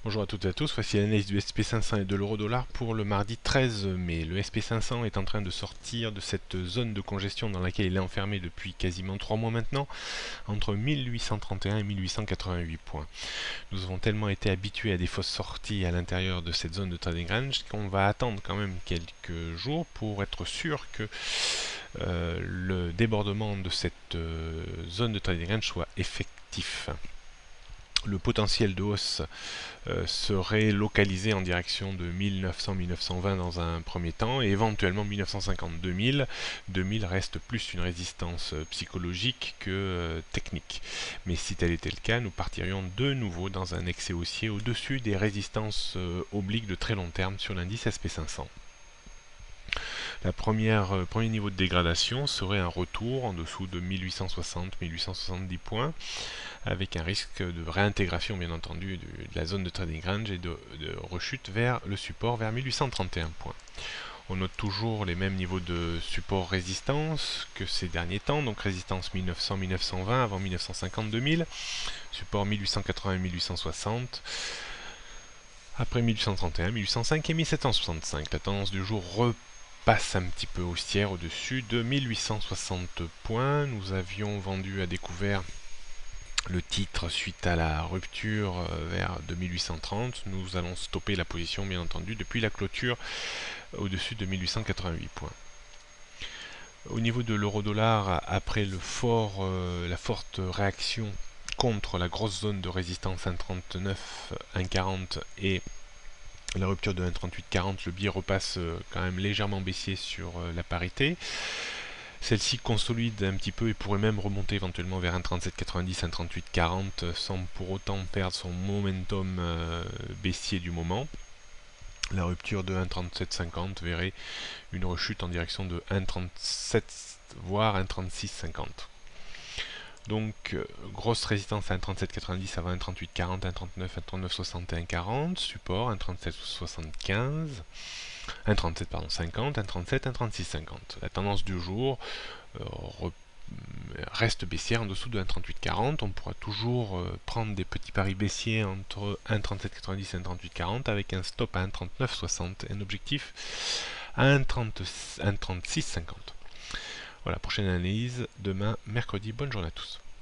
Bonjour à toutes et à tous, voici l'analyse du SP500 et de l'euro-dollar pour le mardi 13 mai. Le SP500 est en train de sortir de cette zone de congestion dans laquelle il est enfermé depuis quasiment 3 mois maintenant, entre 1831 et 1888 points. Nous avons tellement été habitués à des fausses sorties à l'intérieur de cette zone de trading range qu'on va attendre quand même quelques jours pour être sûr que le débordement de cette zone de trading range soit effectif. Le potentiel de hausse serait localisé en direction de 1900-1920 dans un premier temps et éventuellement 1950-2000. 2000 reste plus une résistance psychologique que technique. Mais si tel était le cas, nous partirions de nouveau dans un excès haussier au-dessus des résistances obliques de très long terme sur l'indice SP500. Premier niveau de dégradation serait un retour en dessous de 1860-1870 points, avec un risque de réintégration bien entendu de la zone de trading range et de rechute vers le support vers 1831 points. On note toujours les mêmes niveaux de support-résistance que ces derniers temps, donc résistance 1900-1920 avant 1950-2000, support 1880-1860, après 1831, 1805 et 1765. La tendance du jour repasse un petit peu haussière au-dessus de 1860 points. Nous avions vendu à découvert le titre suite à la rupture vers 2830. Nous allons stopper la position bien entendu depuis la clôture au-dessus de 1888 points. Au niveau de l'euro-dollar, après la forte réaction contre la grosse zone de résistance 1,39, 1,40 et la rupture de 1,3840, le billet repasse quand même légèrement baissier sur la parité. Celle-ci consolide un petit peu et pourrait même remonter éventuellement vers 1,3790, 1,3840 sans pour autant perdre son momentum baissier du moment. La rupture de 1,3750 verrait une rechute en direction de 1,37 voire 1,3650. Donc grosse résistance à 1,3790 avant 1,3840, 1,39, 1,3960 et 1,40. Support 1,3775. 1,37 pardon, 50, 1,37, 1,3650. La tendance du jour reste baissière en dessous de 1,3840. On pourra toujours prendre des petits paris baissiers entre 1,3790 et 1,3840 avec un stop à 1,3960 et un objectif à 1,3650. Voilà, prochaine analyse demain mercredi. Bonne journée à tous.